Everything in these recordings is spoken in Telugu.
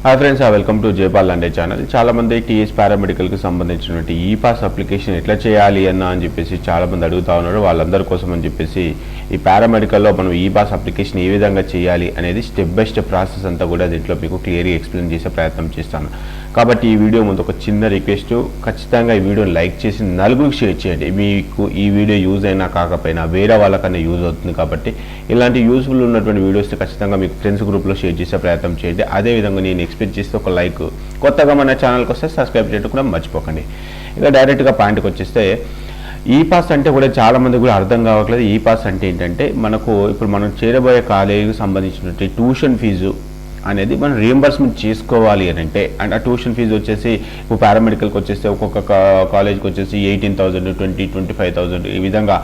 Hi friends, welcome to Jaipal Lande channel. చాలామంది టీఎస్ పారామెడికల్కి సంబంధించినటువంటి ఈపాస్ అప్లికేషన్ ఎట్లా చేయాలి అని చెప్పేసి చాలామంది అడుగుతూ ఉన్నారు. వాళ్ళందరి కోసం అని చెప్పేసి ఈ పారామెడికల్లో మనం ఈపాస్ అప్లికేషన్ ఏ విధంగా చేయాలి అనేది స్టెప్ బై స్టెప్ ప్రాసెస్ అంతా కూడా దీంట్లో మీకు క్లియర్గా ఎక్స్ప్లెయిన్ చేసే ప్రయత్నం చేస్తాను. కాబట్టి ఈ వీడియో ముందు ఒక చిన్న రిక్వెస్ట్, ఖచ్చితంగా ఈ వీడియో లైక్ చేసి నలుగురికి షేర్ చేయండి. మీకు ఈ వీడియో యూజ్ అయినా కాకపోయినా వేరే వాళ్ళకన్నా యూజ్ అవుతుంది. కాబట్టి ఇలాంటి యూజ్ఫుల్ ఉన్నటువంటి వీడియోస్ని ఖచ్చితంగా మీకు ఫ్రెండ్స్ గ్రూప్లో షేర్ చేసే ప్రయత్నం చేయండి. అదేవిధంగా నేను ఎక్స్పెక్ట్ చేస్తే ఒక లైక్, కొత్తగా మన ఛానల్కి వస్తే సబ్స్క్రైబ్ చేయడం కూడా మర్చిపోకండి. ఇక డైరెక్ట్గా పాయింట్కి వచ్చేస్తే ఈపాస్ అంటే కూడా చాలామంది కూడా అర్థం కావట్లేదు. ఈపాస్ అంటే ఏంటంటే ఇప్పుడు మనం చేరబోయే కాలేజీకి సంబంధించినటువంటి ట్యూషన్ ఫీజు అనేది మనం రియంబర్స్మెంట్ చేసుకోవాలి అని అంటే, అండ్ ఆ ట్యూషన్ ఫీజు వచ్చేసి ఇప్పుడు పారామెడికల్కి వచ్చేస్తే ఒక్కొక్క కాలేజ్కి వచ్చేసి 18,000, 20,000, 25,000 ఈ విధంగా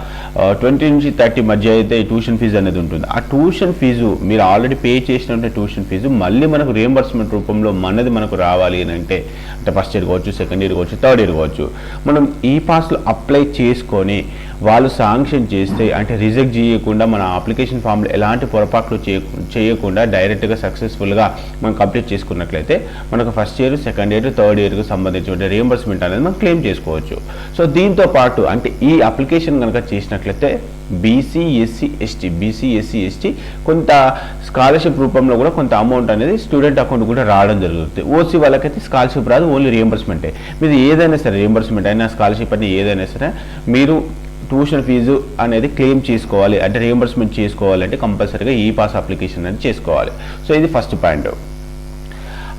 20 నుంచి 30 మధ్య అయితే ఈ ట్యూషన్ ఫీజు అనేది ఉంటుంది. ఆ ట్యూషన్ ఫీజు మీరు ఆల్రెడీ పే చేసినటువంటి ట్యూషన్ ఫీజు మళ్ళీ మనకు రియంబర్స్మెంట్ రూపంలో మనకు రావాలి అని అంటే ఫస్ట్ ఇయర్ కావచ్చు, సెకండ్ ఇయర్ కావచ్చు, థర్డ్ ఇయర్ కావచ్చు, మనం ఈ పాస్లో అప్లై చేసుకొని వాళ్ళు శాంక్షన్ చేస్తే, అంటే రిజెక్ట్ చేయకుండా మన అప్లికేషన్ ఫామ్లో ఎలాంటి పొరపాట్లు చేయకుండా డైరెక్ట్గా సక్సెస్ఫుల్గా మనం కంప్లీట్ చేసుకున్నట్లయితే మనకు first year, second year, third ఇయర్కి సంబంధించిన రియంబర్స్మెంట్ అనేది మనం క్లెయిమ్ చేసుకోవచ్చు. సో దీంతో పాటు అంటే ఈ అప్లికేషన్ కనుక చేసినట్లయితే బీసీ, ఎస్సీ, ఎస్టీ కొంత స్కాలర్షిప్ రూపంలో కూడా కొంత అమౌంట్ అనేది స్టూడెంట్ అకౌంట్ కూడా రావడం జరుగుతుంది. ఓసీ వాళ్ళకైతే స్కాలర్షిప్ రాదు, ఓన్లీ రియంబర్స్మెంటే. మీరు ఏదైనా సరే రియంబర్స్మెంట్ అయినా స్కాలర్షిప్ అయినా ఏదైనా సరే మీరు ట్యూషన్ ఫీజు అనేది క్లెయిమ్ చేసుకోవాలి, అంటే రియంబర్స్మెంట్ చేసుకోవాలంటే కంపల్సరీగా ఈ పాస్ అప్లికేషన్ అనేది చేసుకోవాలి. సో ఇది ఫస్ట్ పాయింట్.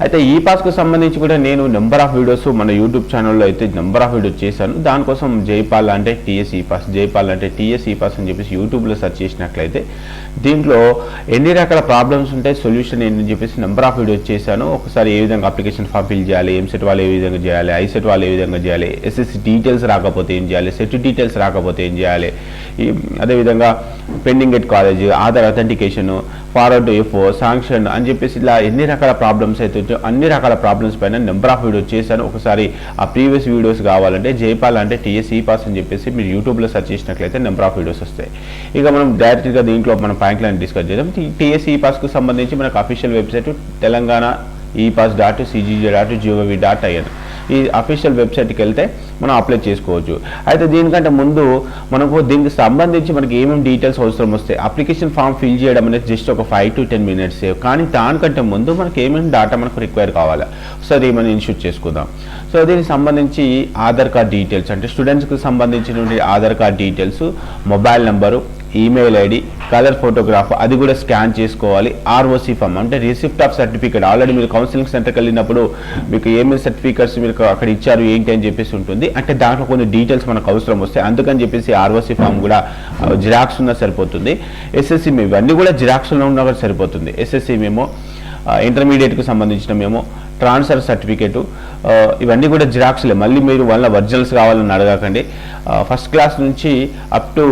అయితే ఈ పాస్కు సంబంధించి కూడా నేను నెంబర్ ఆఫ్ వీడియోస్ మన యూట్యూబ్ ఛానల్లో అయితే నెంబర్ ఆఫ్ వీడియోస్ చేశాను. దానికోసం జైపాల్ అంటే టీఎస్ ఈపాస్, జైపాల్ అంటే టీఎస్ ఈపాస్ అని చెప్పేసి యూట్యూబ్లో సెర్చ్ చేసినట్లయితే దీంట్లో ఎన్ని రకాల ప్రాబ్లమ్స్ ఉంటాయి, సొల్యూషన్ ఏంటని చెప్పేసి నెంబర్ ఆఫ్ వీడియోస్ చేశాను. ఒకసారి ఏ విధంగా అప్లికేషన్ ఫామ్ ఫిల్ చేయాలి, ఎంసెట్ వాళ్ళు ఏ విధంగా చేయాలి, ఐసెట్ వాళ్ళు ఏ విధంగా చేయాలి, ఎస్ఎస్సి డీటెయిల్స్ రాకపోతే ఏం చేయాలి, సెట్ డీటెయిల్స్ రాకపోతే ఏం చేయాలి, అదేవిధంగా pending at college, Aadhaar authentication, forward to FO, sanction అని చెప్పేసి ఇలా ఎన్ని రకాల ప్రాబ్లమ్స్ అయితే అన్ని రకాల ప్రాబ్లమ్స్ పైన నెంబర్ ఆఫ్ వీడియోస్ చేశాను. ఒకసారి ఆ ప్రీవియస్ వీడియోస్ కావాలంటే జైపాల్ అంటే టీఎస్ ఈపాస్ అని చెప్పేసి మీరు యూట్యూబ్లో సెర్చ్ చేసినట్లయితే నెంబర్ ఆఫ్ వీడియోస్ వస్తాయి. ఇక మనం డైరెక్ట్గా దీంట్లో మనం పాయింట్లను డిస్కస్ చేద్దాం. టీఎస్ ఈపాస్కు సంబంధించి మనకు అఫీషియల్ వెబ్సైట్ తెలంగాణ epass.cgj.gov.in ఈ అఫీషియల్ వెబ్సైట్కి వెళ్తే మనం అప్లై చేసుకోవచ్చు. అయితే దీనికంటే ముందు దీనికి సంబంధించి మనకి ఏమేమి డీటెయిల్స్ అవసరం వస్తాయి, అప్లికేషన్ ఫామ్ ఫిల్ చేయడం అనేది జస్ట్ ఒక 5 to 10 minutes, కానీ దానికంటే ముందు మనకి ఏమేమి డేటా మనకు రిక్వైర్ కావాలి ఒకసారి మనం ఇన్షూట్ చేసుకుందాం. సో దీనికి సంబంధించి ఆధార్ కార్డ్ డీటెయిల్స్, అంటే స్టూడెంట్స్కి సంబంధించినటువంటి Aadhaar card details, mobile number, email ID, colour photograph అది కూడా స్కాన్ చేసుకోవాలి. ROC ఫామ్ అంటే రిసిప్ట్ ఆఫ్ సర్టిఫికేట్, ఆల్రెడీ మీరు కౌన్సిలింగ్ సెంటర్కి వెళ్ళినప్పుడు మీకు ఏమేమి సర్టిఫికేట్స్ మీరు అక్కడ ఇచ్చారు ఏంటి అని చెప్పేసి ఉంటుంది. అంటే దాంట్లో కొన్ని డీటెయిల్స్ మనకు అవసరం వస్తాయి. అందుకని చెప్పేసి ROC ఫామ్ కూడా జిరాక్స్ ఉన్నా సరిపోతుంది. SSC మెమో ఇవన్నీ కూడా జిరాక్స్లో ఉన్నా కూడా సరిపోతుంది. SSC మెమో, ఇంటర్మీడియట్కి సంబంధించిన మెమో, ట్రాన్స్ఫర్ సర్టిఫికేటు ఇవన్నీ కూడా జిరాక్స్లే. మళ్ళీ మీరు వాళ్ళ ఒరిజినల్స్ కావాలని అడగకండి. ఫస్ట్ క్లాస్ నుంచి అప్ టు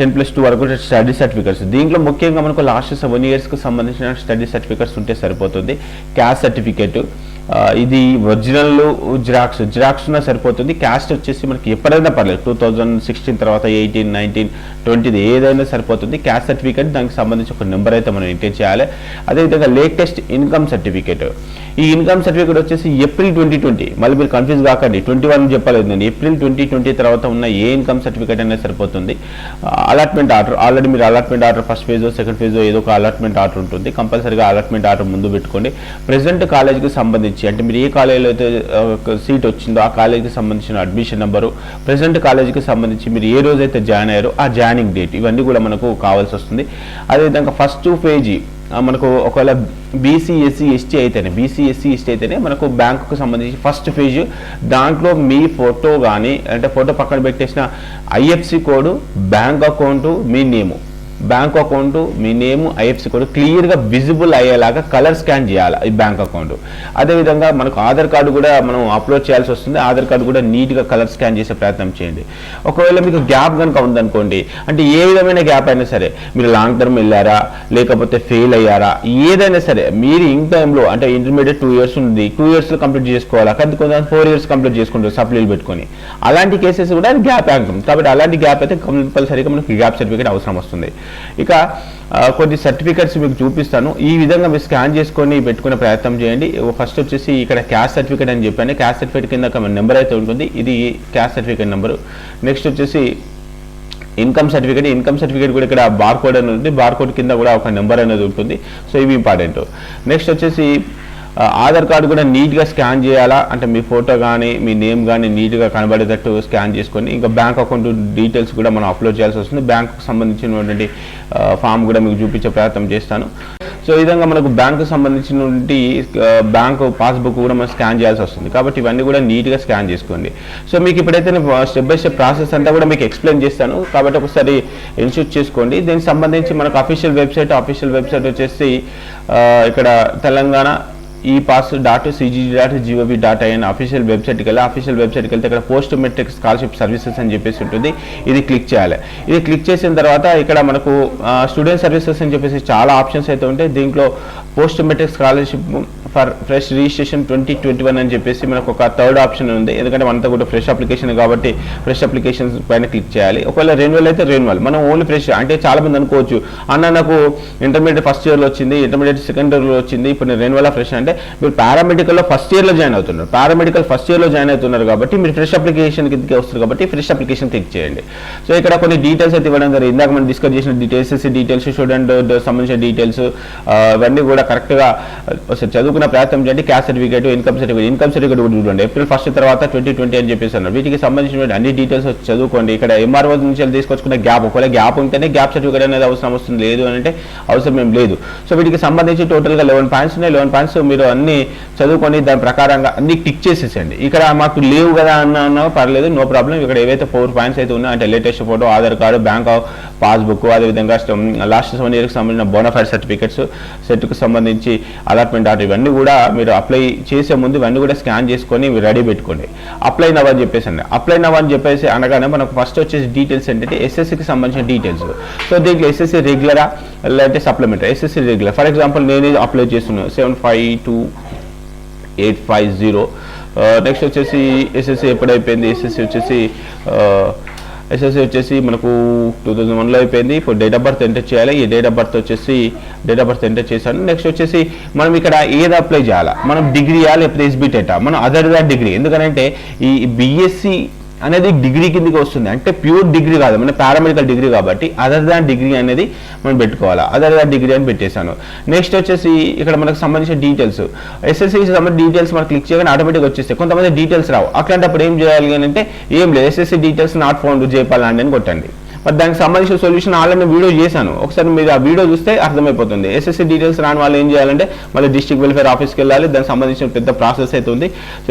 10+2 వరకు స్టడీ సర్టిఫికేట్స్. దీంట్లో ముఖ్యంగా మనకు లాస్ట్ 7 yearsకి సంబంధించిన స్టడీ సర్టిఫికేట్స్ ఉంటే సరిపోతుంది. క్యాస్ట్ సర్టిఫికేట్ ఇది ఒరిజినల్, జిరాక్స్ ఉన్నా సరిపోతుంది. క్యాస్ట్ వచ్చేసి మనకి ఎప్పుడైనా పర్లేదు, 2016 తర్వాత 18, 19, 20 ఏదైనా సరిపోతుంది. క్యాస్ట్ సర్టిఫికేట్ దానికి సంబంధించి ఒక నెంబర్ అయితే మనం ఎంటర్ చేయాలి. అదేవిధంగా లేటెస్ట్ ఇన్కమ్ సర్టిఫికేట్, ఈ ఇన్కమ్ సర్టిఫికేట్ వచ్చేసి ఏప్రిల్ 2020, మళ్ళీ మీరు కన్ఫ్యూజ్ కాకండి, 21 చెప్పలేదు నేను, ఏప్రిల్ 2020 తర్వాత ఉన్న ఏ ఇన్కమ్ సర్టిఫికేట్ అనేది సరిపోతుంది. అలాట్మెంట్ ఆర్డర్, ఆల్రెడీ మీరు అలాట్మెంట్ ఆర్డర్ ఫస్ట్ ఫేజో సెకండ్ ఫేజో ఏదో ఒక అలాట్మెంట్ ఆర్డర్ ఉంటుంది, కంపల్సరీగా అలాట్మెంట్ ఆర్డర్ ముందు పెట్టుకోండి. ప్రెసెంట్ కాలేజీకి సంబంధించి అంటే మీరు ఏ కాలేజీలో అయితే సీట్ వచ్చిందో ఆ కాలేజీకి సంబంధించిన అడ్మిషన్ నెంబరు, ప్రెసెంట్ కాలేజీకి సంబంధించి మీరు ఏ రోజైతే జాయిన్ అయ్యారో ఆ జాయినింగ్ డేట్, ఇవన్నీ కూడా మనకు కావాల్సి వస్తుంది. అదేవిధంగా ఫస్ట్ పేజీ మనకు ఒకవేళ బీసీ, ఎస్సీ, ఎస్టీ అయితేనే మనకు బ్యాంకుకు సంబంధించి ఫస్ట్ పేజ్, దాంట్లో మీ ఫోటో కానీ అంటే ఫోటో పక్కన పెట్టేసిన IFSC కోడ్, బ్యాంక్ అకౌంటు, మీ నేము, బ్యాంక్ అకౌంట్, మీ నేమ్, IFSC కోడ్ క్లియర్గా విజిబుల్ అయ్యేలాగా కలర్ స్కాన్ చేయాలి ఈ బ్యాంక్ అకౌంట్. అదేవిధంగా మనకు ఆధార్ కార్డు కూడా మనం అప్లోడ్ చేయాల్సి వస్తుంది. ఆధార్ కార్డు కూడా నీట్గా కలర్ స్కాన్ చేసే ప్రయత్నం చేయండి. ఒకవేళ మీకు గ్యాప్ కనుక ఉందనుకోండి, అంటే ఏ విధమైన గ్యాప్ అయినా సరే, మీరు లాంగ్ టర్మ్ వెళ్ళారా లేకపోతే ఫెయిల్ అయ్యారా, ఏదైనా సరే మీరు ఇన్ టైంలో అంటే ఇంటర్మీడియట్ 2 years ఉంది, 2 yearsలో కంప్లీట్ చేసుకోవాలి, కొంతమంది 4 years కంప్లీట్ చేసుకుంటారు సప్లీలు పెట్టుకొని, అలాంటి కేసెస్ కూడా గ్యాప్ ఆగుతుంది. కాబట్టి అలాంటి గ్యాప్ అయితే కంపల్సరీగా మనకు గ్యాప్ సర్టిఫికేట్ అవసరం వస్తుంది. ఇక కొన్ని సర్టిఫికెట్స్ మీకు చూపిస్తాను. ఈ విధంగా మీరు స్కాన్ చేసుకొని పెట్టుకునే ప్రయత్నం చేయండి. ఫస్ట్ వచ్చేసి ఇక్కడ క్యాస్ట్ సర్టిఫికేట్ అని చెప్పాను. క్యాస్ట్ సర్టిఫికేట్ కింద నెంబర్ అయితే ఉంటుంది, ఇది క్యాస్ట్ సర్టిఫికేట్ నెంబరు. నెక్స్ట్ వచ్చేసి ఇన్కమ్ సర్టిఫికేట్ కూడా ఇక్కడ బార్ కోడ్ అనేది ఉంది, బార్ కోడ్ కింద కూడా ఒక నెంబర్ అనేది ఉంటుంది. సో ఇవి ఇంపార్టెంట్. నెక్స్ట్ వచ్చేసి ఆధార్ కార్డు కూడా నీట్గా స్కాన్ చేయాలా, అంటే మీ ఫోటో కానీ మీ నేమ్ కానీ నీట్గా కనబడేటట్టు స్కాన్ చేసుకొని, ఇంకా బ్యాంక్ అకౌంట్ డీటెయిల్స్ కూడా మనం అప్లోడ్ చేయాల్సి వస్తుంది. బ్యాంకుకు సంబంధించినటువంటి ఫామ్ కూడా మీకు చూపించే ప్రయత్నం చేస్తాను. సో ఈ విధంగా మనకు బ్యాంకు సంబంధించినటువంటి బ్యాంకు పాస్బుక్ కూడా మనం స్కాన్ చేయాల్సి వస్తుంది. కాబట్టి ఇవన్నీ కూడా నీట్గా స్కాన్ చేసుకోండి. సో మీకు ఇప్పుడైతే స్టెప్ బై స్టెప్ ప్రాసెస్ అంతా కూడా మీకు ఎక్స్ప్లెయిన్ చేస్తాను, కాబట్టి ఒకసారి ఇన్స్టిట్యూట్ చేసుకోండి. దీనికి సంబంధించి మనకు అఫీషియల్ వెబ్సైట్ వచ్చేసి ఇక్కడ తెలంగాణ epass.cgg.gov.in అఫీషియల్ వెబ్సైట్కి వెళ్తే ఇక్కడ పోస్ట్ మెట్రిక్ స్కాలర్షిప్ సర్వీసెస్ అని చెప్పేసి ఉంటుంది. ఇది క్లిక్ చేయాలి. ఇది క్లిక్ చేసిన తర్వాత ఇక్కడ మనకు స్టూడెంట్ సర్వీసెస్ అని చెప్పేసి చాలా ఆప్షన్స్ అయితే ఉంటాయి. దీంట్లో post matric scholarship for fresh registration 2021 అని చెప్పేసి మనకు ఒక థర్డ్ ఆప్షన్ ఉంది. ఎందుకంటే మనతో కూడా ఫ్రెష్ అప్లికేషన్ కాబట్టి ఫ్రెష్ అప్లికేషన్స్ పైన క్లిక్ చేయాలి. ఒకవేళ రెన్యువల్ అయితే రెన్యువల్, మనం ఓన్లీ ఫ్రెష్ అంటే చాలా మంది అనుకోవచ్చు, అన్న నాకు ఇంటర్మీడియట్ ఫస్ట్ ఇయర్లో వచ్చింది, ఇంటర్మీడియట్ సెకండ్ ఇయర్లో వచ్చింది, ఇప్పుడు నేను రెన్యువల్ ఫ్రెష్ అంటే మీరు పారామెడికల్లో ఫస్ట్ ఇయర్లో జాయిన్ అవుతున్నారు కాబట్టి మీరు ఫ్రెష్ అప్లికేషన్ కిందకి వస్తారు కాబట్టి ఫ్రెష్ అప్లికేషన్ క్లిక్ చేయండి. సో ఇక్కడ కొన్ని డీటెయిల్స్ అయితే ఇవ్వడం జరిగింది. ఇందాక మనం డిస్కస్ చేసిన డీటెయిల్స్, SSC డీటెయిల్స్, స్టూడెంట్ సంబంధించిన డీటెయిల్స్, ఇవన్నీ కూడా కరెక్ట్గా చదువుకున్న ప్రయత్నం చేయండి. క్యాస్ట్ సర్టిఫికేట్, ఇన్కమ్ సర్టిఫికేట్ కూడా చూడండి. ఏప్రిల్ 1 తర్వాత 2020 అని చెప్పేసి అన్నారు. వీటికి సంబంధించిన అన్ని డీటెయిల్స్ చదువుకోండి. ఇక్కడ MRO నుంచి తీసుకొచ్చుకున్న గ్యాప్, ఒకవేళ గ్యాప్ ఉంటేనే గ్యాప్ సర్టిఫికేట్ అనేది అవసరం వస్తుంది, లేదు అని అంటే అవసరం ఏం లేదు. సో వీటికి సంబంధించి టోటల్గా 11 పాయింట్స్ ఉన్నాయి. 11 పాయింట్స్ మీరు అన్ని చదువుకొని దాని ప్రకారంగా అన్ని టిక్ చేసేసండి. ఇక్కడ మాకు లేవు కదా అన్నా పర్లేదు, నో ప్రాబ్లం. ఇక్కడ ఏవైతే 4 పాయింట్స్ అయితే ఉన్నాయో అంటే latest photo, Aadhaar card, bank passbook, అదేవిధంగా లాస్ట్ 7 ఇయర్కి సంబంధించిన బోనఫైడ్ సర్టిఫికెట్స్, సెట్కు సంబంధించి అలాట్మెంట్ ఆర్డర్, ఇవన్నీ కూడా మీరు అప్లై చేసే ముందు ఇవన్నీ కూడా స్కాన్ చేసుకొని రెడీ పెట్టుకోండి. అప్లై నవ్ అని చెప్పేసి అనగానే మనకు ఫస్ట్ వచ్చేసి డీటెయిల్స్ ఏంటంటే SSCకి సంబంధించిన డీటెయిల్స్. సో దీంట్లో SSC రెగ్యులరా లేదంటే supplementary. SSC regular, for example నేను అప్లై చేస్తున్నాను 752850. నెక్స్ట్ వచ్చేసి SSC ఎప్పుడైపోయింది, SSC వచ్చేసి మనకు 2001లో అయిపోయింది. ఇప్పుడు డేట్ ఆఫ్ బర్త్ ఎంటర్ చేయాలి. ఈ డేట్ ఆఫ్ బర్త్ ఎంటర్ చేశాను. నెక్స్ట్ వచ్చేసి మనం ఇక్కడ ఏది అప్లై చేయాలా, మనం డిగ్రీయా లేకపోతే SBTET, మనం అదర్ దాన్ డిగ్రీ. ఎందుకంటే ఈ BSc అనేది డిగ్రీ కిందకి వస్తుంది, అంటే ప్యూర్ డిగ్రీ కాదు, మన పారామెడికల్ డిగ్రీ కాబట్టి అదర్ దాన్ డిగ్రీ అనేది మనం పెట్టుకోవాలి. అదర్ దాన్ డిగ్రీ అని పెట్టేశాను. నెక్స్ట్ వచ్చేసి ఇక్కడ మనకు సంబంధించిన డీటెయిల్స్, SSCకి సంబంధించిన డీటెయిల్స్ మనం క్లిక్ చేయగానే ఆటోమేటిక్గా వచ్చేస్తాయి. కొంతమంది డీటెయిల్స్ రావు, అట్లాంటప్పుడు ఏం చేయాలి అని అంటే ఏం లేదు, SSC details not found Jaipal Lande అని కొట్టండి. మరి దానికి సంబంధించిన సొల్యూషన్ ఆల్రెడీ వీడియో చేశాను, ఒకసారి మీరు ఆ వీడియో చూస్తే అర్థమైపోతుంది. SSC డీటెయిల్స్ రాని వాళ్ళు ఏం చేయాలంటే మళ్ళీ డిస్ట్రిక్ట్ వెల్ఫేర్ ఆఫీస్కి వెళ్ళాలి, దానికి సంబంధించిన పెద్ద ప్రాసెస్ అయితే ఉంది. So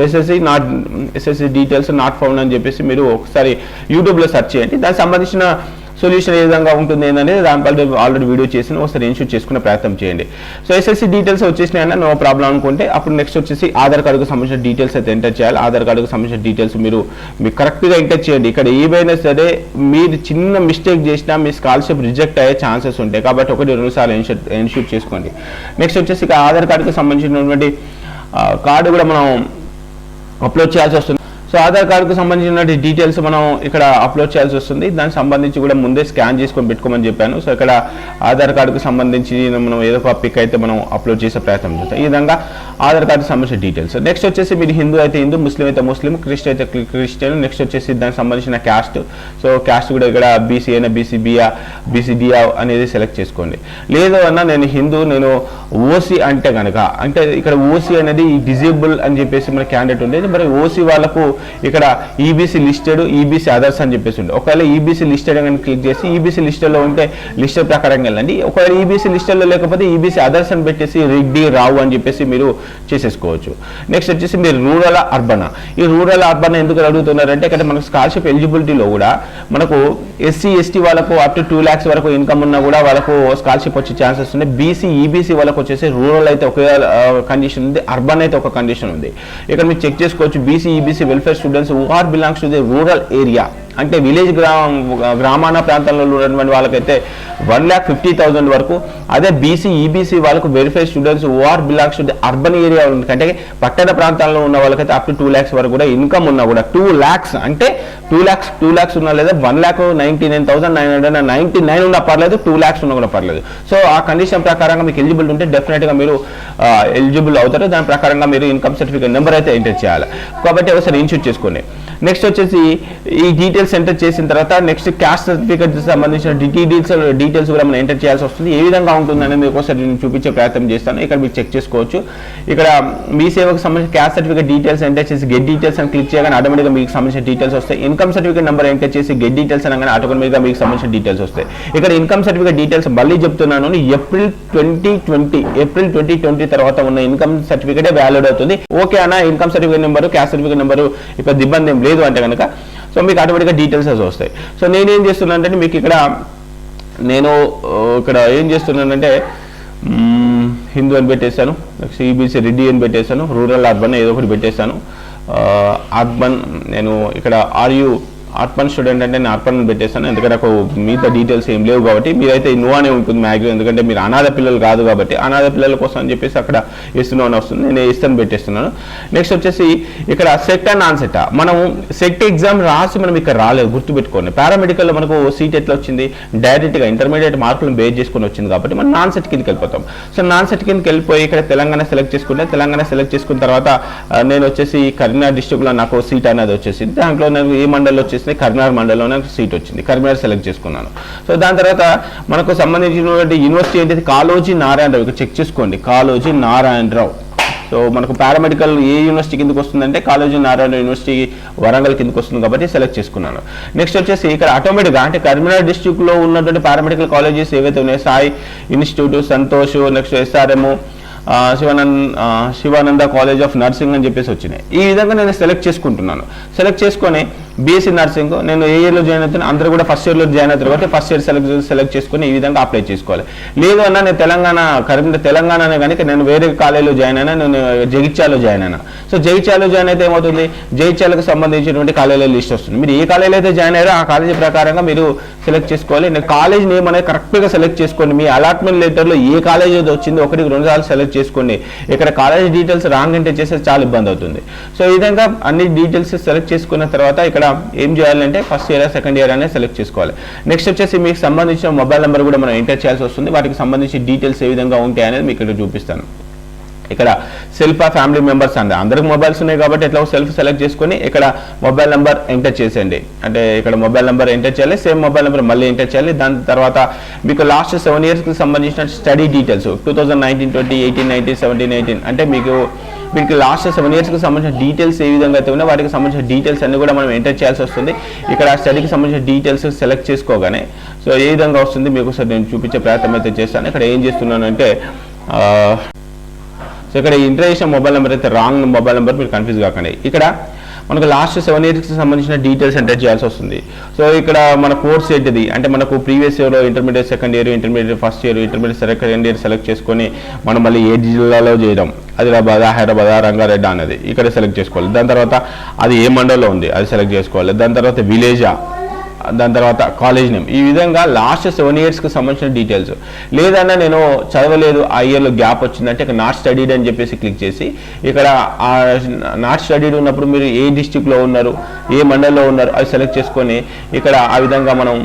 SSC details not found అని చెప్పేసి మీరు ఒకసారి యూట్యూబ్లో సెర్చ్ చేయండి. దానికి సంబంధించిన సొల్యూషన్ ఏ విధంగా ఉంటుంది అనేది దానిపై ఆల్రెడీ వీడియో చేసిన ఒకసారి ఇన్షూట్ చేసుకునే ప్రయత్నం చేయండి. సో SSC డీటెయిల్స్ వచ్చేసినాయన్నా నో ప్రాబ్లం అనుకుంటే అప్పుడు నెక్స్ట్ వచ్చేసి ఆధార్ కార్డుకు సంబంధించిన డీటెయిల్స్ అయితే ఎంటర్ చేయాలి. ఆధార్ కార్డుకు సంబంధించిన డీటెయిల్స్ మీరు కరెక్ట్గా ఎంటర్ చేయండి. ఇక్కడ ఏవైనా సరే మీరు చిన్న మిస్టేక్ చేసినా మీ స్కాలర్షిప్ రిజెక్ట్ అయ్యే ఛాన్సెస్ ఉంటాయి, కాబట్టి 1-2 సార్లు ఇన్షూట్ చేసుకోండి. నెక్స్ట్ వచ్చేసి ఇక ఆధార్ కార్డుకు సంబంధించినటువంటి కార్డు కూడా మనం అప్లోడ్ చేయాల్సి వస్తుంది. సో ఆధార్ కార్డుకు సంబంధించిన డీటెయిల్స్ మనం ఇక్కడ అప్లోడ్ చేయాల్సి వస్తుంది. దానికి సంబంధించి కూడా ముందే స్కాన్ చేసుకొని పెట్టుకోమని చెప్పాను. సో ఇక్కడ ఆధార్ కార్డుకు సంబంధించి మనం ఏదో ఒక పిక్ అయితే మనం అప్లోడ్ చేసే ప్రయత్నం చేస్తాం. ఈ విధంగా ఆధార్ కార్డుకు సంబంధించిన డీటెయిల్స్. నెక్స్ట్ వచ్చేసి మీరు హిందూ అయితే హిందూ, ముస్లిం అయితే ముస్లిం, క్రిస్టియన్ అయితే క్రిస్టియన్. నెక్స్ట్ వచ్చేసి దానికి సంబంధించిన క్యాస్ట్. సో క్యాస్ట్ కూడా ఇక్కడ BC అయినా BCBA అనేది సెలెక్ట్ చేసుకోండి. లేదు అన్నా నేను హిందూ, నేను OC అంటే కనుక, అంటే ఇక్కడ OC అనేది డిజేబుల్ అని చెప్పేసి మన క్యాండిడేట్ ఉండేది. మరి OC వాళ్ళకు ఇక్కడ EBC లిస్టెడ్, EBC అదర్స్ అని చెప్పేసి ఉంటుంది. ఒకవేళ EBC లిస్టెడ్ అని క్లిక్ చేసి EBC లిస్టెడ్లో ఉంటే లిస్టెడ్ ప్రకారం వెళ్ళండి. ఒకవేళ EBC లిస్టెడ్లో లేకపోతే EBC అదర్స్ అని పెట్టేసి రెడ్డి రావు అని చెప్పేసి మీరు చేసేసుకోవచ్చు. నెక్స్ట్ వచ్చేసి మీరు రూరల్ అర్బన్. ఈ రూరల్ అర్బన్ ఎందుకు అడుగుతున్నారంటే ఇక్కడ మనకు స్కాలర్షిప్ ఎలిజిబిలిటీలో కూడా మనకు SC ST వాళ్ళకు అప్ టు 2 lakhs వరకు ఇన్కమ్ ఉన్నా కూడా వాళ్ళకు స్కాలర్షిప్ వచ్చే ఛాన్సెస్ ఉన్నాయి. BC EBC వాళ్ళకు వచ్చేసి రూరల్ అయితే ఒక కండిషన్ ఉంది, అర్బన్ అయితే ఒక కండిషన్ ఉంది. ఇక్కడ మీరు చెక్ చేసుకోవచ్చు. BC EBC welfare students who are belongs to the rural area అంటే విలేజ్ గ్రామాల ప్రాంతాల్లో ఉన్నటువంటి వాళ్ళకైతే 1,50,000 వరకు. అదే బీసీ ఈబీసీ వాళ్ళకు verified students or belongs to the urban area అంటే పట్టణ ప్రాంతాల్లో ఉన్న వాళ్ళకైతే అప్ టు 2 lakhs వరకు కూడా ఇన్కమ్ ఉన్నా కూడా 2 lakhs అంటే 2 lakhs ఉన్నా లేదా 1,99,999 ఉన్నా పర్లేదు, 2 lakhs ఉన్నా కూడా పర్లేదు. సో ఆ కండిషన్ ప్రకారంగా మీకు ఎలిజిబుల్ ఉంటే డెఫినెట్గా మీరు ఎలిజిబుల్ అవుతారు. దాని ప్రకారంగా మీరు ఇన్కమ్ సర్టిఫికేట్ నెంబర్ అయితే ఎంటర్ చేయాలి. కాబట్టి ఒకసారి ఇన్షూట్ చేసుకోండి. నెక్స్ట్ వచ్చేసి ఈ డీటెయిల్స్ ఎంటర్ చేసిన తర్వాత నెక్స్ట్ క్యాస్ట్ సర్టిఫికేట్ సంబంధించిన డీటెయిల్స్ కూడా మనం ఎంటర్ చేయాల్సి వస్తుంది. ఏ విధంగా ఉంటుందని మీకు ఒకసారి నేను చూపించే ప్రయత్నం చేస్తాను. ఇక్కడ మీరు చెక్ చేసుకోవచ్చు. ఇక్కడ మీ సేవకు సంబంధించిన క్యాస్ట్ సర్టిఫికేట్ డీటెయిల్స్ ఎంటర్ చేసి గెట్ డీటెయిల్స్ అని క్లిక్ చేయగానే ఆటోమేటిక్గా మీకు సంబంధించిన డీటెయిల్స్ వస్తాయి. ఇన్కమ్ సర్టిఫికేట్ నెంబర్ ఎంటర్ చేసి గెట్ డీటెయిల్స్ అనగానే ఆటోమేటిక్గా మీకు సంబంధించిన డీటెయిల్స్ వస్తాయి. ఇక్కడ ఇన్కమ్ సర్టిఫికేట్ డీటెయిల్స్ మళ్ళీ చెప్తున్నాను, ఏప్రిల్ 2020 తర్వాత ఉన్న ఇన్కమ్ సర్టిఫికేటే వ్యాలిడ్ అవుతుంది. ఓకే అన్న, income certificate number caste certificate number ఇక్కడ ఇబ్బంది ఏం లేదు అంటే కనుక సో మీకు ఆటోమేటిక్గా డీటెయిల్స్ వస్తాయి. సో నేనేం చేస్తున్నానంటే మీకు ఇక్కడ ఏం చేస్తున్నానంటే హిందూ అని పెట్టేశాను, నెక్స్ట్ ఈబీసీ రెడ్డి అని పెట్టేశాను, రూరల్ అర్బన్ ఏదో ఒకటి పెట్టేశాను. అర్బన్ నేను ఇక్కడ అర్బన్ స్టూడెంట్ అంటే నేను అర్బన్ పెట్టేస్తాను, ఎందుకంటే నాకు మిగతా డీటెయిల్స్ ఏం లేవు కాబట్టి. మీరైతే నో అనే ఉంటుంది మ్యాక్సిమం, ఎందుకంటే మీరు అనాథ పిల్లలు కాదు కాబట్టి అనాథ పిల్లల కోసం అని చెప్పేసి అక్కడ ఇస్తున్నాను అని వస్తుంది, నేను ఇస్తాను పెట్టేస్తున్నాను. నెక్స్ట్ వచ్చేసి ఇక్కడ సెట్ అండ్ నాన్ సెట్. మనం సెట్ ఎగ్జామ్ రాసి మనం ఇక్కడ రాలేదు, గుర్తుపెట్టుకోండి. పారామెడికల్లో మనకు సీట్ ఎట్లా వచ్చింది, డైరెక్ట్గా ఇంటర్మీడియట్ మార్కులను బేస్ చేసుకుని వచ్చింది కాబట్టి మనం నాన్ సెట్ కిందకి వెళ్ళిపోతాం. సో నాన్ సెట్ కిందకి వెళ్ళిపోయి ఇక్కడ తెలంగాణ సెలెక్ట్ చేసుకుంటే తెలంగాణ సెలెక్ట్ చేసుకున్న తర్వాత నేను వచ్చేసి కరీంనగర్ డిస్ట్రిక్ట్లో నాకు సీట్ అనేది వచ్చేసింది. దాంట్లో నేను ఏ మండల్లో వచ్చేసి కరీంనగర్ మండలంలో నాకు సీట్ వచ్చింది, కరీంనగర్ సెలెక్ట్ చేసుకున్నాను. సో దాని తర్వాత మనకు సంబంధించినటువంటి యూనివర్సిటీ ఏంటిది, కాళోజీ నారాయణరావు. ఇక్కడ చెక్ చేసుకోండి, కాళోజీ నారాయణరావు. సో మనకు పారామెడికల్ ఏ యూనివర్సిటీ కిందకి వస్తుందంటే కాళోజీ నారాయణ యూనివర్సిటీ వరంగల్ కిందకి వస్తుంది కాబట్టి సెలెక్ట్ చేసుకున్నాను. నెక్స్ట్ వచ్చేసి ఇక్కడ ఆటోమేటిక్గా అంటే కరీంనగర్ డిస్ట్రిక్ట్లో ఉన్నటువంటి పారామెడికల్ కాలేజెస్ ఏవైతే ఉన్నాయో Sai institute, Santosh, next SRM, Shivananda college of nursing అని చెప్పేసి వచ్చినాయి. ఈ విధంగా నేను సెలెక్ట్ చేసుకుంటున్నాను. సెలెక్ట్ చేసుకొని బీఎస్సీ నర్సింగ్ నేను ఏ ఇయర్లో జాయిన్ అవుతాను, అందరూ కూడా ఫస్ట్ ఇయర్లో జాయిన్ అవుతారు కాబట్టి ఫస్ట్ ఇయర్ సెలెక్ట్ చేసుకొని ఈ విధంగా అప్లై చేసుకోవాలి. లేదు అన్నా నేను తెలంగాణనే కానీ నేను వేరే కాలేజీలో జాయిన్ అయినా, నేను జగిత్యాలలో జాయిన్ అయినా. సో జగిత్యాలలో జాయిన్ అయితే ఏమవుతుంది, జగిత్యాలకు సంబంధించినటువంటి కాలేజీల లిస్ట్ వస్తుంది. మీరు ఏ కాలేజీలో అయితే జాయిన్ అయ్యారో ఆ కాలేజీ ప్రకారంగా మీరు సెలెక్ట్ చేసుకోవాలి. కాలేజ్ నేమ్ అనేది కరెక్ట్గా సెలెక్ట్ చేసుకోండి. మీ అలాట్మెంట్ లెటర్లో ఏ కాలేజ్ వచ్చిందో 1-2 సార్లు సెలెక్ట్ చేసుకోండి. ఇక్కడ కాలేజ్ డీటెయిల్స్ రాంగ్ ఎంటర్ చేస్తే చాలా ఇబ్బంది అవుతుంది. సో ఈ విధంగా అన్ని డీటెయిల్స్ సెలెక్ట్ చేసుకున్న తర్వాత ఇక్కడ ఏం చేయాలంటే ఫస్ట్ ఇయర్ సెకండ్ ఇయర్ అనేది సెలెక్ట్ చేసుకోవాలి. నెక్స్ట్ వచ్చేసి మీకు సంబంధించిన మొబైల్ నెంబర్ కూడా మనం ఎంటర్ చేయాల్సి వస్తుంది. వాటికి సంబంధించిన డీటెయిల్స్ ఏ విధంగా ఉంటాయి అనేది మీకు ఇక్కడ చూపిస్తాను. ఇక్కడ సెల్ఫ్ ఫ్యామిలీ మెంబర్స్ అండి, అందరికి మొబైల్స్ ఉన్నాయి కాబట్టి ఎట్లా సెల్ఫ్ సెలెక్ట్ చేసుకొని ఇక్కడ మొబైల్ నెంబర్ ఎంటర్ చేసేయండి. అంటే ఇక్కడ మొబైల్ నెంబర్ ఎంటర్ చేయాలి, సేమ్ మొబైల్ నెంబర్ మళ్ళీ ఎంటర్ చేయాలి. దాని తర్వాత మీకు లాస్ట్ 7 yearsకి సంబంధించిన స్టడీ డీటెయిల్స్ 2019, 20, 18, 19, 17, 18 అంటే మీకు లాస్ట్ 7 yearsకి సంబంధించిన డీటెయిల్స్ ఏ విధంగా అయితే ఉన్నాయో వాటికి సంబంధించిన డీటెయిల్స్ అన్ని కూడా మనం ఎంటర్ చేయాల్సి వస్తుంది. ఇక్కడ స్టడీకి సంబంధించిన డీటెయిల్స్ సెలెక్ట్ చేసుకోగానే సో ఏ విధంగా వస్తుంది మీకు ఒకసారి నేను చూపించే ప్రయత్నం అయితే చేస్తాను. ఇక్కడ ఏం చేస్తున్నానంటే సో ఇక్కడ ఎంటర్ చేసిన మొబైల్ నెంబర్ అయితే రాంగ్ మొబైల్ నెంబర్, మీరు కన్ఫ్యూజ్ కాకండి. ఇక్కడ మనకు లాస్ట్ 7 yearsకి సంబంధించిన డీటెయిల్స్ ఎంటర్ చేయాల్సి వస్తుంది. సో ఇక్కడ మన కోర్స్ ఏంటిది అంటే మనకు ప్రీవియస్ ఇయర్లో intermediate second year, intermediate first year, intermediate second year select చేసుకొని మనం మళ్ళీ ఏ జిల్లాలో చేయడం, ఆదిలాబాద్, హైదరాబాద్, రంగారెడ్డి అనేది ఇక్కడ సెలెక్ట్ చేసుకోవాలి. దాని తర్వాత అది ఏ మండలంలో ఉంది అది సెలెక్ట్ చేసుకోవాలి. దాని తర్వాత విలేజా, దాని తర్వాత కాలేజ్ నేమ్. ఈ విధంగా లాస్ట్ 7 yearsకి సంబంధించిన డీటెయిల్స్. లేదన్నా నేను చదవలేదు ఆ ఇయర్లో గ్యాప్ వచ్చిందంటే ఇక్కడ నాట్ స్టడీడ్ అని చెప్పేసి క్లిక్ చేసి ఇక్కడ నాట్ స్టడీడ్ ఉన్నప్పుడు మీరు ఏ డిస్ట్రిక్ట్లో ఉన్నారు, ఏ మండలంలో ఉన్నారు అది సెలెక్ట్ చేసుకొని ఇక్కడ ఆ విధంగా మనం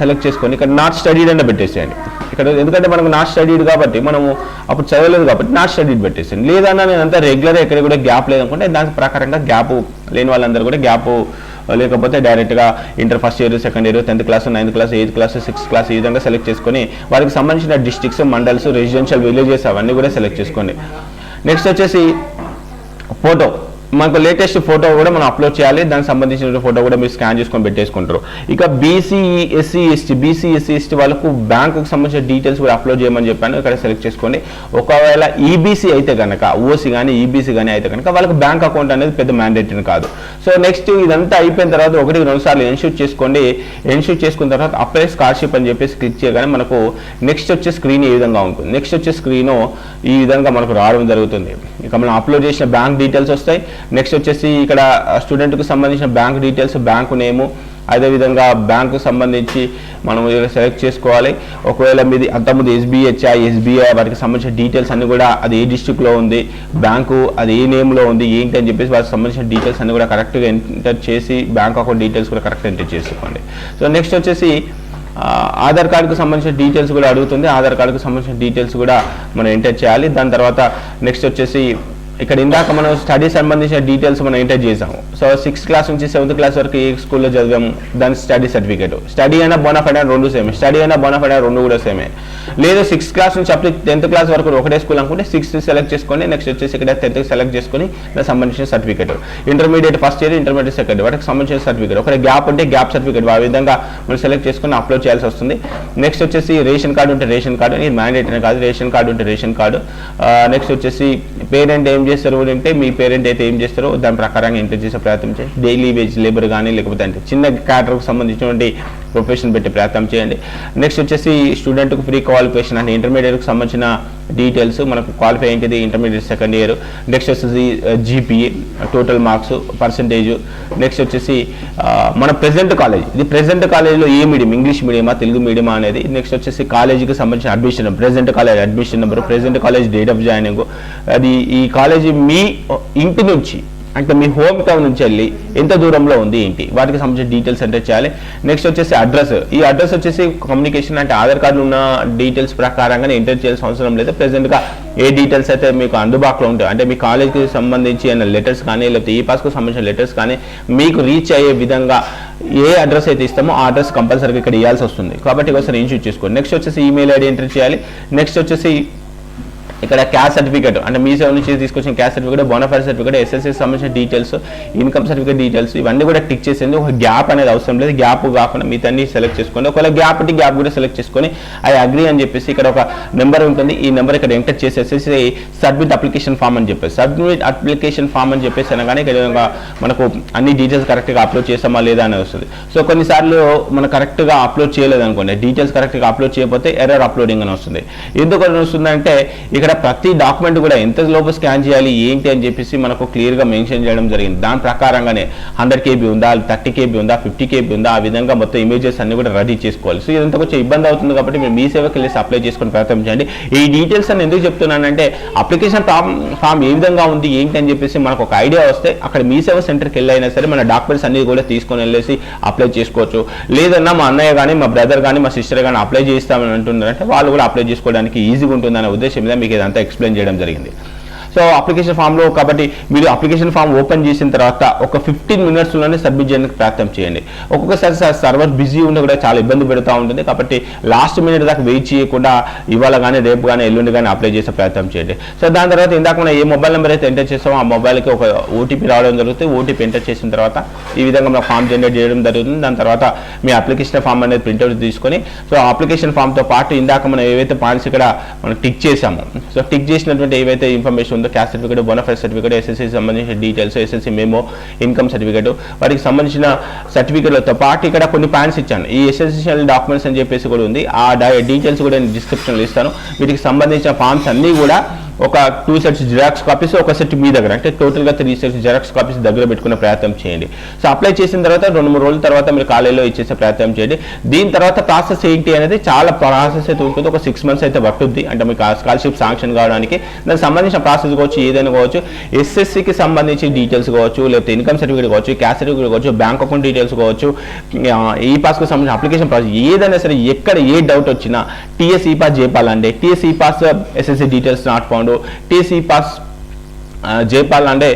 సెలెక్ట్ చేసుకొని ఇక్కడ నాట్ స్టడీడ్ అని పెట్టేసేయండి. ఇక్కడ ఎందుకంటే మనకు నాట్ స్టడీడ్ కాబట్టి మనము అప్పుడు చదవలేదు కాబట్టి నాట్ స్టడీడ్ పెట్టేసేయండి. లేదన్నా నేను అంతా రెగ్యులర్ ఎక్కడ కూడా గ్యాప్ లేదనుకుంటే దాని ప్రకారంగా గ్యాప్ లేని వాళ్ళందరూ కూడా గ్యాప్ లేకపోతే డైరెక్ట్గా inter first year, second year, 10th class, 9th class, 8th class, 6th class ఈ విధంగా సెలెక్ట్ చేసుకొని వారికి సంబంధించిన డిస్ట్రిక్ట్స్, మండల్స్, రెసిడెన్షియల్ విలేజెస్ అవన్నీ కూడా సెలెక్ట్ చేసుకోండి. నెక్స్ట్ వచ్చేసి ఫోటో, మనకు లేటెస్ట్ ఫోటో కూడా మనం అప్లోడ్ చేయాలి. దానికి సంబంధించిన ఫోటో కూడా మీరు స్కాన్ చేసుకొని పెట్టేసుకుంటారు. ఇక బీసీ ఎస్సీ ఎస్టీ వాళ్ళకు బ్యాంకుకి సంబంధించిన డీటెయిల్స్ కూడా అప్లోడ్ చేయమని చెప్పాను, ఇక్కడ సెలెక్ట్ చేసుకోండి. ఒకవేళ ఈబీసీ అయితే కనుక, ఓసీ కానీ ఈబీసీ కానీ అయితే కనుక వాళ్ళకి బ్యాంక్ అకౌంట్ అనేది పెద్ద మ్యాండేటరీ కాదు. సో నెక్స్ట్ ఇదంతా అయిపోయిన తర్వాత 1-2 సార్లు ఎన్షూట్ చేసుకోండి. ఎన్షూట్ చేసుకున్న తర్వాత అప్లై స్కాలర్షిప్ అని చెప్పేసి క్లిక్ చేయగానే మనకు నెక్స్ట్ వచ్చే స్క్రీన్ ఈ విధంగా ఉంటుంది. నెక్స్ట్ వచ్చే స్క్రీన్ ఈ విధంగా మనకు రావడం జరుగుతుంది. ఇక మనం అప్లోడ్ చేసిన బ్యాంక్ డీటెయిల్స్ వస్తాయి. నెక్స్ట్ వచ్చేసి ఇక్కడ స్టూడెంట్కి సంబంధించిన బ్యాంక్ డీటెయిల్స్, బ్యాంకు నేము, అదేవిధంగా బ్యాంకు సంబంధించి మనం సెలెక్ట్ చేసుకోవాలి. ఒకవేళ మీది అంతకుముందు ఎస్బీఐ వాటికి సంబంధించిన డీటెయిల్స్ అన్ని కూడా అది ఏ డిస్ట్రిక్ట్లో ఉంది, బ్యాంకు అది ఏ నేమ్లో ఉంది ఏంటి అని చెప్పేసి వాటికి సంబంధించిన డీటెయిల్స్ అన్ని కూడా కరెక్ట్గా ఎంటర్ చేసి బ్యాంక్ అకౌంట్ డీటెయిల్స్ కూడా కరెక్ట్ ఎంటర్ చేసుకోండి. సో నెక్స్ట్ వచ్చేసి ఆధార్ కార్డుకు సంబంధించిన డీటెయిల్స్ కూడా అడుగుతుంది. ఆధార్ కార్డుకు సంబంధించిన డీటెయిల్స్ కూడా మనం ఎంటర్ చేయాలి. దాని తర్వాత నెక్స్ట్ వచ్చేసి ఇక్కడ ఇందాక మనం స్టడీస్ సంబంధించిన డీటెయిల్స్ మనం ఎంటర్ చేసాము. సో 6th క్లాస్ నుంచి 7th క్లాస్ వరకు ఏ స్కూల్లో చదివాము దాని స్టడీ సర్టిఫికేట్, స్టడీ అయినా బోనాఫైడ్ అయినా రెండు సేమే, స్టడీ అయినా బోనాఫైడ్ అయినా రెండు కూడా సేమే. లేదు 6th క్లాస్ నుంచి అప్ టు 10th క్లాస్ వరకు ఒకటే స్కూల్ అనుకుంటే 6th సెలెక్ట్ చేసుకొని నెక్స్ట్ వచ్చేసి ఇక్కడ 10th సెలెక్ట్ చేసుకొని దానికి సంబంధించిన certificate, intermediate first year, intermediate second వాటికి సంబంధించిన సర్టిఫికేట్, ఒకవేళ గ్యాప్ ఉంటే గ్యాప్ సర్టిఫికేట్ ఆ విధంగా మనం సెలెక్ట్ చేసుకొని అప్లోడ్ చేయాల్సి వస్తుంది. నెక్స్ట్ వచ్చేసి రేషన్ కార్డు ఉంటే రేషన్ కార్డు, ఇది మ్యాండేటరీ కాదు, రేషన్ కార్డు ఉంటే రేషన్ కార్డు. నెక్స్ట్ వచ్చేసి పేరెంట్ ఏం చేస్తారు అంటే మీ పేరెంట్ అయితే ఏం చేస్తారో దాని ప్రకారంగా ఎంటర్ చేసే ప్రయత్నం చేయండి. డైలీ వేజ్ లేబర్ కానీ లేకపోతే అంటే చిన్న క్యాటర్కి సంబంధించినటువంటి ప్రొఫెషన్ పెట్టే ప్రయత్నం చేయండి. నెక్స్ట్ వచ్చేసి స్టూడెంట్కి ఫ్రీ క్వాలిఫికేషన్ అంటే ఇంటర్మీడియట్కి సంబంధించిన డీటెయిల్స్, మనకు క్వాలిఫై అయింది ఇంటర్మీడియట్ సెకండ్ ఇయర్. నెక్స్ట్ వచ్చేసి GPA, total marks, percentage. Next వచ్చేసి మన ప్రెజెంట్ కాలేజ్, ఇది ప్రెజెంట్ కాలేజ్లో ఏ మీడియం, ఇంగ్లీష్ మీడియమా తెలుగు మీడియమా అనేది. నెక్స్ట్ వచ్చేసి కాలేజీకి సంబంధించిన admission, present college admission number, present college date of joining, అది ఈ కాలేజీ మీ ఇంటి నుంచి అంటే మీ హోమ్ టౌన్ నుంచి వెళ్ళి ఎంత దూరంలో ఉంది ఏంటి వాటికి సంబంధించిన డీటెయిల్స్ ఎంటర్ చేయాలి. నెక్స్ట్ వచ్చేసి అడ్రస్, ఈ అడ్రస్ వచ్చేసి కమ్యూనికేషన్ అంటే ఆధార్ కార్డు ఉన్న డీటెయిల్స్ ప్రకారంగానే ఎంటర్ చేయాల్సిన అవసరం లేదు. ప్రెజెంట్గా ఏ డీటెయిల్స్ అయితే మీకు అందుబాటులో ఉంటాయి అంటే మీ కాలేజ్కి సంబంధించి లెటర్స్ కానీ లేకపోతే ఈపాస్కు సంబంధించిన లెటర్స్ కానీ మీకు రీచ్ అయ్యే విధంగా ఏ అడ్రస్ అయితే ఇస్తామో ఆ అడ్రస్ కంపల్సరీగా ఇక్కడ ఇవ్వాల్సి వస్తుంది. కాబట్టి ఒకసారి ఇన్షూట్ చేసుకోండి. నెక్స్ట్ వచ్చేసి ఈమెయిల్ ఐడి ఎంటర్ చేయాలి. నెక్స్ట్ వచ్చేసి ఇక్కడ క్యాస్ట్ సర్టిఫికేట్ అంటే మీ సేవ నుంచి తీసుకొచ్చిన caste certificate, bonafide certificate, SSC సంబంధించిన డీటెయిల్స్, ఇన్కమ్ సర్టిఫికేట్ డీటెయిల్స్ ఇవన్నీ కూడా టిక్ చేసేది. ఒక గ్యాప్ అనేది అవసరం లేదు, గ్యాప్ కాకుండా మిగతా సెలెక్ట్ చేసుకోండి. ఒకవేళ గ్యాప్ ఉంటే గ్యాప్ కూడా సెలెక్ట్ చేసుకొని ఐ అగ్రీ అని చెప్పేసి ఇక్కడ ఒక నెంబర్ ఉంటుంది, ఈ నెంబర్ ఇక్కడ ఎంటర్ చేసేసి సబ్మిట్ అప్లికేషన్ ఫామ్ అని చెప్పేసి సబ్మిట్ అప్లికేషన్ ఫామ్ అని చెప్పేసి అనగానే ఇక్కడ మనకు అన్ని డీటెయిల్స్ కరెక్ట్గా అప్లోడ్ చేసామా లేదా అని వస్తుంది. సో కొన్నిసార్లు మనం కరెక్ట్గా అప్లోడ్ చేయలేదు అనుకోండి, డీటెయిల్స్ కరెక్ట్గా అప్లోడ్ చేయకపోతే ఎర్రర్ అప్లోడింగ్ అని వస్తుంది. ఎందుకు వస్తుందంటే ఇక్కడ ప్రతి డాక్యుమెంట్ కూడా ఎంత లోపు స్కాన్ చేయాలి ఏంటి అని చెప్పేసి మనకు క్లియర్గా మెన్షన్ చేయడం జరిగింది. దాని ప్రకారంగానే 100 KB ఉందా, 30 KB ఉందా, 50 KB ఉందా, ఆ విధంగా మొత్తం ఇమేజెస్ అన్ని కూడా రెడీ చేసుకోవాలి. సో ఇదంతా కొంచెం ఇబ్బంది అవుతుంది కాబట్టి మీరు మీ సేవకి వెళ్ళేసి అప్లై చేసుకుని ప్రయత్నం చేయండి. ఈ డీటెయిల్స్ అని ఎందుకు చెప్తున్నానంటే అప్లికేషన్ ఫామ్ ఏ విధంగా ఉంది ఏంటి అని చెప్పేసి మనకు ఒక ఐడియా వస్తే అక్కడ మీ సేవ సెంటర్కి వెళ్ళైనా సరే మన డాక్యుమెంట్స్ అన్ని కూడా తీసుకొని వెళ్ళేసి అప్లై చేసుకోవచ్చు. లేదన్నా మా అన్నయ్య కానీ మా బ్రదర్ కానీ మా సిస్టర్ కానీ అప్లై చేస్తామని అంటున్నారంటే వాళ్ళు కూడా అప్లై చేసుకోవడానికి ఈజీగా ఉంటుందనే ఉద్దేశం మీద మీకు ఇదంతా ఎక్స్ప్లెయిన్ చేయడం జరిగింది. సో అప్లికేషన్ ఫామ్లో కాబట్టి మీరు అప్లికేషన్ ఫామ్ ఓపెన్ చేసిన తర్వాత ఒక 15 minutesలోనే సబ్మిట్ చేయడానికి ప్రయత్నం చేయండి. ఒక్కొక్కసారి సర్వర్ బిజీ ఉండి కూడా చాలా ఇబ్బంది పెడుతూ ఉంటుంది. కాబట్టి లాస్ట్ మినిట్ దాకా వెయిట్ చేయకుండా ఇవాళ కానీ రేపు కానీ ఎల్లుండి కానీ అప్లై చేసే ప్రయత్నం చేయండి. సో దాని తర్వాత ఇందాక మనం ఏ మొబైల్ నెంబర్ అయితే ఎంటర్ చేస్తామో ఆ మొబైల్కి ఒక ఓటీపీ రావడం జరుగుతుంది. ఓటీపీ ఎంటర్ చేసిన తర్వాత ఈ విధంగా మనం ఫామ్ జనరేట్ చేయడం జరుగుతుంది. దాని తర్వాత మీ అప్లికేషన్ ఫామ్ అనేది ప్రింట్అవుట్ తీసుకొని సో అప్లికేషన్ ఫామ్తో పాటు ఇందాక మనం ఏవైతే పాయింట్స్ ఇక్కడ మనం టిక్ చేసామో సో టిక్ చేసినటువంటి ఏవైతే ఇన్ఫర్మేషన్ ఉందో caste certificate, bonafide certificate, SSC సంబంధించిన details, SSC memo, income certificate వాటికి సంబంధించిన సర్టిఫికేట్లతో పాటు ఇక్కడ కొన్ని పాయింట్స్ ఇచ్చాను. ఈ ఎసెన్షియల్ డాక్యుమెంట్స్ అని చెప్పేసి కూడా ఉంది. ఆ డీటెయిల్స్ కూడా నేను డిస్క్రిప్షన్లో ఇస్తాను. వీటికి సంబంధించిన ఫామ్స్ అన్నీ కూడా ఒక 2 sets జిరాక్స్ కాపీస్, ఒక సెట్ మీ దగ్గర అంటే టోటల్గా 3 sets జిరాక్స్ కాపీస్ దగ్గర పెట్టుకునే ప్రయత్నం చేయండి. సో అప్లై చేసిన తర్వాత 2-3 రోజుల తర్వాత మీరు కాలేజీలో ఇచ్చేసే ప్రయత్నం చేయండి. దీని తర్వాత ప్రాసెస్ ఏంటి అనేది చాలా ప్రాసెస్ అయితే ఉంటుంది. ఒక 6 months అయితే పట్టుద్ది అంటే మీకు స్కాలర్షిప్ శాంక్షన్ కావడానికి. దానికి సంబంధించిన ప్రాసెస్ కావచ్చు, ఏదైనా కావచ్చు, ఎస్ఎస్సికి సంబంధించి డీటెయిల్స్ కావచ్చు, లేకపోతే ఇన్కమ్ సర్టిఫికేట్ కావచ్చు, క్యాస్ట్ సర్టిఫికేట్ కావచ్చు, బ్యాంక్ అకౌంట్ డీటెయిల్స్ కావచ్చు, ఈపాస్కి సంబంధించిన అప్లికేషన్ ప్రాసెస్ ఏదైనా సరే ఎక్కడ ఏ డౌట్ వచ్చినా టీఎస్ ఈపాస్ జైపాల్ అంటే TS epass SSC details not found, TS epass Jaipal అంటే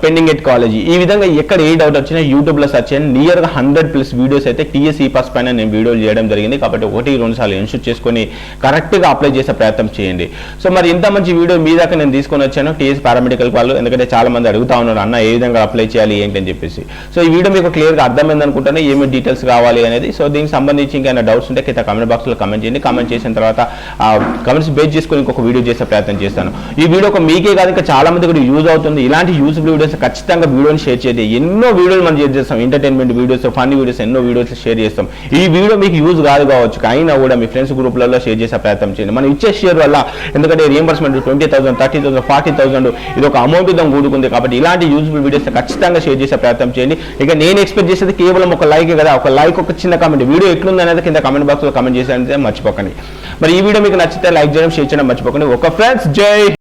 పెండింగ్ ఎట్ కాలేజీ, ఈ విధంగా ఎక్కడ ఏ డౌట్ వచ్చినా యూట్యూబ్లో సెర్చ్ చేయండి. నియర్గా 100+ వీడియోస్ అయితే టీఎస్ ఈపాస్ పైన నేను వీడియోలు చేయడం జరిగింది. కాబట్టి 1-2 సార్లు ఇన్షూట్ చేసుకొని కరెక్ట్గా అప్లై చేసే ప్రయత్నం చేయండి. సో మరి ఇంత మంచి వీడియో మీ దాకా నేను తీసుకొని వచ్చాను టీఎస్ పారామెడికల్ వాళ్ళు, ఎందుకంటే చాలా మంది అడుగుతా ఉన్నారు అన్న ఏ విధంగా అప్లై చేయాలి ఏంటి అని చెప్పేసి. సో ఈ వీడియో మీకు క్లియర్గా అర్థమైంది అనుకుంటాను ఏమి డీటెయిల్స్ కావాలి అనేది. సో దీనికి సంబంధించి ఇంకా డౌట్స్ ఉంటే కింద కామెంట్ బాక్స్లో కామెంట్ చేయండి. కామెంట్ చేసిన తర్వాత కామెంట్స్ బేస్ చేసుకొని ఇంకొక వీడియో చేసే ప్రయత్నం చేస్తాను. ఈ వీడియో మీకే కాదు ఇంకా చాలా మంది కూడా యూజ్ అవుతుంది. ఇలాంటి యూస్ఫుల్ వీడియోస్ ఖచ్చితంగా వీడియోని షేర్ చేయండి. ఎన్నో వీడియోలు మనం చేస్తాం, ఎంటర్టైన్మెంట్ వీడియోస్, ఫన్నీ వీడియోస్, ఎన్నో వీడియోస్ షేర్ చేస్తాం. ఈ వీడియో మీకు యూజ్ కాదు కావచ్చు, అయినా కూడా మీ ఫ్రెండ్స్ గ్రూప్లలో షేర్ చేసే ప్రయత్నం చేయండి. మనం ఇచ్చే షేర్ వల్ల, ఎందుకంటే రియంబర్స్మెంట్ 20,000, 30,000, 40,000 ఇది ఒక అమౌంట్ తో కూడుకుంది. కాబట్టి ఇలాంటి యూజ్ఫుల్ వీడియోస్ ఖచ్చితంగా షేర్ చేసే ప్రయత్నం చేయండి. ఇక నేను ఎక్స్పెక్ట్ చేసేది కేవలం ఒక లైక్ కదా, ఒక లైక్, ఒక చిన్న కామెంట్. వీడియో ఎట్లుంది అనేది కింద కామెంట్ బాక్స్ లో కామెంట్ చేసేది మర్చిపోకండి. మరి ఈ వీడియో మీకు నచ్చితే లైక్ చేయడం, షేర్ చేయడం మర్చిపోకండి. ఒక ఫ్రెండ్స్, జై